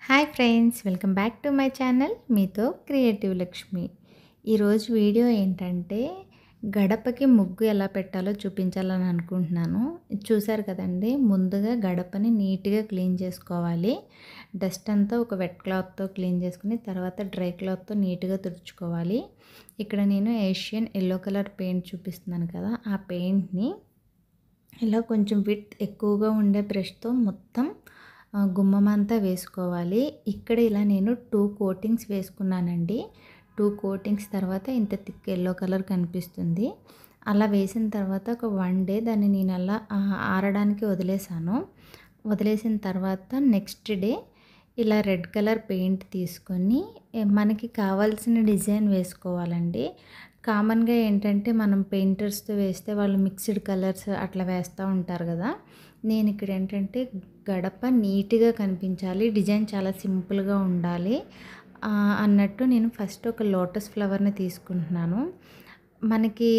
Hi friends, welcome back to my channel మీతో creative Lakshmi. ఈరోజు video ఏంటంటే గడపకి ముగ్గు ఎలా పెట్టాలో చూపించాలని అనుకుంటున్నాను. చూసారు కదండి, ముందుగా గడపని నీట్గా క్లీన్ చేసుకోవాలి. డస్ట్ అంతా ఒక వెట్ క్లాత్తో క్లీన్ చేసుకుని తర్వాత డ్రై క్లాత్తో నీట్గా తుడుచుకోవాలి. ఇక్కడ నేను ఏషియన్ ఎల్లో కలర్ పెయింట్ చూపిస్తున్నాను కదా, ఆ పెయింట్ని ఇలా కొంచెం విడ్త్ ఎక్కువగా ఉండే బ్రష్తో మొత్తం గుమ్మం అంతా వేసుకోవాలి. ఇక్కడ ఇలా నేను 2 కోటింగ్స్ వేసుకున్నానండి. 2 కోటింగ్స్ తర్వాత ఇంత థిక్ ఎల్లో కలర్ కనిపిస్తుంది. అలా వేసిన తర్వాత ఒక 1 డే దాన్ని నేను అలా ఆరడానికి వదిలేసిన తర్వాత నెక్స్ట్ డే ఇలా రెడ్ కలర్ పెయింట్ తీసుకొని మనకి కావాల్సిన డిజైన్ వేసుకోవాలండి. కామన్గా ఏంటంటే మనం పెయింటర్స్తో వేస్తే వాళ్ళు మిక్స్డ్ కలర్స్ అట్లా వేస్తూ ఉంటారు కదా. నేను ఇక్కడ ఏంటంటే గడప నీట్గా కనిపించాలి, డిజైన్ చాలా సింపుల్గా ఉండాలి అన్నట్టు నేను ఫస్ట్ ఒక లోటస్ ఫ్లవర్ని తీసుకుంటున్నాను. మనకి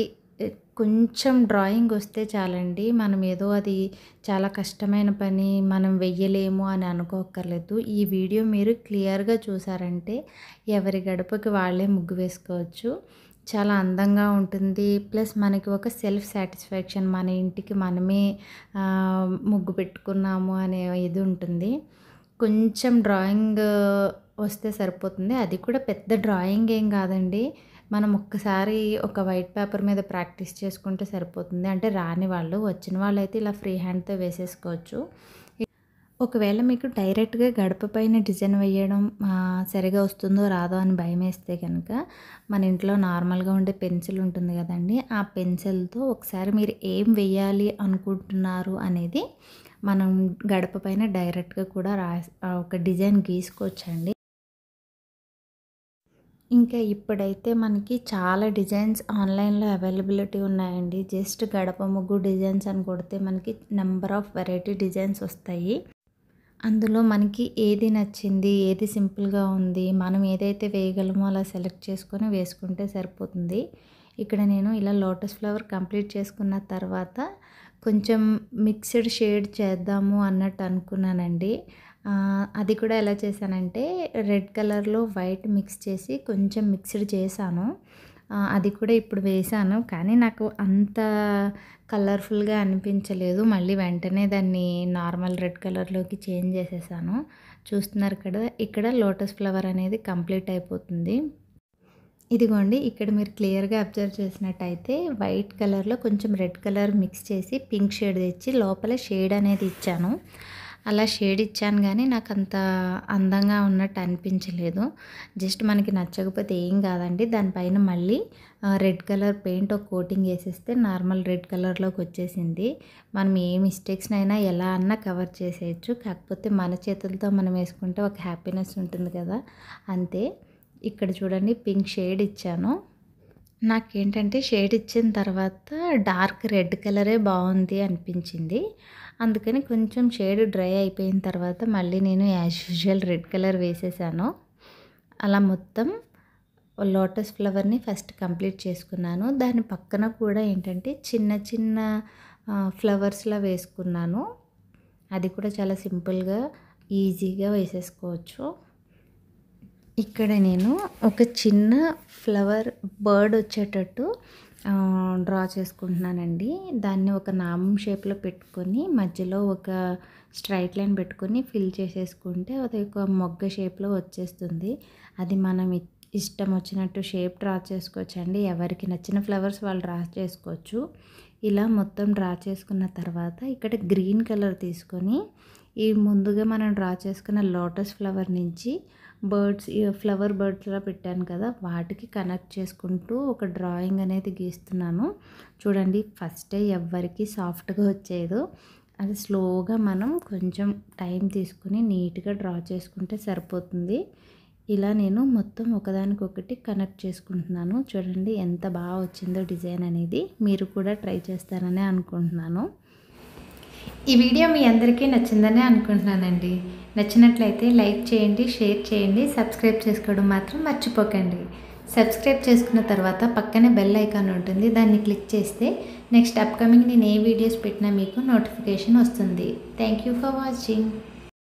కొంచెం డ్రాయింగ్ వస్తే చాలండి, మనం ఏదో అది చాలా కష్టమైన పని మనం వెయ్యలేము అని అనుకోక్కర్లేదు. ఈ వీడియో మీరు క్లియర్గా చూసారంటే ఎవరి గడపకి వాళ్ళే ముగ్గు వేసుకోవచ్చు. చాలా అందంగా ఉంటుంది. ప్లస్ మనకి ఒక సెల్ఫ్ సాటిస్ఫాక్షన్, మన ఇంటికి మనమే ముగ్గు పెట్టుకున్నాము అనే ఇది ఉంటుంది. కొంచెం డ్రాయింగ్ వస్తే సరిపోతుంది, అది కూడా పెద్ద డ్రాయింగ్ ఏం కాదండి. మనం ఒక్కసారి ఒక వైట్ పేపర్ మీద ప్రాక్టీస్ చేసుకుంటే సరిపోతుంది. అంటే రాని వాళ్ళు, వచ్చిన వాళ్ళు అయితే ఇలా ఫ్రీ హ్యాండ్తో వేసేసుకోవచ్చు. ఒకవేళ మీకు డైరెక్ట్గా గడప పైన డిజైన్ వేయడం సరిగా వస్తుందో రాదో అని భయం వేస్తే కనుక మన ఇంట్లో నార్మల్గా ఉండే పెన్సిల్ ఉంటుంది కదండి, ఆ పెన్సిల్తో ఒకసారి మీరు ఏం వేయాలి అనుకుంటున్నారు అనేది మనం గడప పైన డైరెక్ట్గా కూడా ఒక డిజైన్ గీసుకోవచ్చండి. ఇంకా ఇప్పుడైతే మనకి చాలా డిజైన్స్ ఆన్లైన్లో అవైలబిలిటీ ఉన్నాయండి. జస్ట్ గడప ముగ్గు డిజైన్స్ అని కొడితే మనకి నెంబర్ ఆఫ్ వెరైటీ డిజైన్స్ వస్తాయి. అందులో మనకి ఏది నచ్చింది, ఏది సింపుల్గా ఉంది, మనం ఏదైతే వేయగలమో అలా సెలెక్ట్ చేసుకొని వేసుకుంటే సరిపోతుంది. ఇక్కడ నేను ఇలా లోటస్ ఫ్లవర్ కంప్లీట్ చేసుకున్న తర్వాత కొంచెం మిక్స్డ్ షేడ్ చేద్దాము అన్నట్టు అనుకున్నానండి. అది కూడా ఎలా చేశానంటే రెడ్ కలర్లో వైట్ మిక్స్ చేసి కొంచెం మిక్స్డ్ చేశాను. అది కూడా ఇప్పుడు వేసాను, కానీ నాకు అంత కలర్ఫుల్గా అనిపించలేదు. మళ్ళీ వెంటనే దాన్ని నార్మల్ రెడ్ కలర్లోకి చేంజ్ చేసేసాను. చూస్తున్నారు కదా, ఇక్కడ లోటస్ ఫ్లవర్ అనేది కంప్లీట్ అయిపోతుంది. ఇదిగోండి, ఇక్కడ మీరు క్లియర్గా అబ్జర్వ్ చేసినట్టయితే వైట్ కలర్లో కొంచెం రెడ్ కలర్ మిక్స్ చేసి పింక్ షేడ్ తెచ్చి లోపల షేడ్ అనేది ఇచ్చాను. అలా షేడ్ ఇచ్చాను కానీ నాకు అంత అందంగా ఉన్నట్టు అనిపించలేదు. జస్ట్ మనకి నచ్చకపోతే ఏం కాదండి, దానిపైన మళ్ళీ రెడ్ కలర్ పెయింట్ ఒక కోటింగ్ వేసేస్తే నార్మల్ రెడ్ కలర్లోకి వచ్చేసింది. మనం ఏ మిస్టేక్స్నైనా ఎలా అన్నా కవర్ చేసేయచ్చు. కాకపోతే మన చేతులతో మనం వేసుకుంటే ఒక హ్యాపీనెస్ ఉంటుంది కదా, అంతే. ఇక్కడ చూడండి, పింక్ షేడ్ ఇచ్చాను. నాకేంటంటే షేడ్ ఇచ్చిన తర్వాత డార్క్ రెడ్ కలరే బాగుంది అనిపించింది. అందుకని కొంచెం షేడ్ డ్రై అయిపోయిన తర్వాత మళ్ళీ నేను యాజ్ యూజువల్ రెడ్ కలర్ వేసేసాను. అలా మొత్తం లోటస్ ఫ్లవర్ని ఫస్ట్ కంప్లీట్ చేసుకున్నాను. దాని పక్కన కూడా ఏంటంటే చిన్న చిన్న ఫ్లవర్స్లా వేసుకున్నాను. అది కూడా చాలా సింపుల్గా ఈజీగా వేసేసుకోవచ్చు. ఇక్కడ నేను ఒక చిన్న ఫ్లవర్ బర్డ్ వచ్చేటట్టు డ్రా చేసుకుంటున్నానండి. దాన్ని ఒక నామం షేప్లో పెట్టుకొని మధ్యలో ఒక స్ట్రైట్ లైన్ పెట్టుకొని ఫిల్ చేసేసుకుంటే అది ఒక మొగ్గ షేప్లో వచ్చేస్తుంది. అది మనం ఇష్టం వచ్చినట్టు షేప్ డ్రా చేసుకోవచ్చండి. ఎవరికి నచ్చిన ఫ్లవర్స్ వాళ్ళు డ్రా చేసుకోవచ్చు. ఇలా మొత్తం డ్రా చేసుకున్న తర్వాత ఇక్కడ గ్రీన్ కలర్ తీసుకొని ఈ ముందుగా మనం డ్రా చేసుకున్న లోటస్ ఫ్లవర్ నుంచి ఫ్లవర్ బర్డ్స్లో పెట్టాను కదా, వాటికి కనెక్ట్ చేసుకుంటూ ఒక డ్రాయింగ్ అనేది గీస్తున్నాను. చూడండి, ఫస్టే ఎవ్వరికి సాఫ్ట్గా వచ్చేదో అది స్లోగా మనం కొంచెం టైం తీసుకుని నీట్గా డ్రా చేసుకుంటే సరిపోతుంది. ఇలా నేను మొత్తం ఒకదానికొకటి కనెక్ట్ చేసుకుంటున్నాను. చూడండి ఎంత బాగా వచ్చిందో డిజైన్ అనేది. మీరు కూడా ట్రై చేస్తారని అనుకుంటున్నాను. ఈ వీడియో మీ అందరికీ నచ్చిందని అనుకుంటున్నానండి. నచ్చినట్లయితే లైక్ చేయండి, షేర్ చేయండి, సబ్స్క్రైబ్ చేసుకోవడం మాత్రం మర్చిపోకండి. సబ్స్క్రైబ్ చేసుకున్న తర్వాత పక్కనే బెల్ ఐకాన్ ఉంటుంది, దాన్ని క్లిక్ చేస్తే నెక్స్ట్ అప్కమింగ్ నేను ఏ వీడియోస్ పెట్టినా మీకు నోటిఫికేషన్ వస్తుంది. Thank you for watching.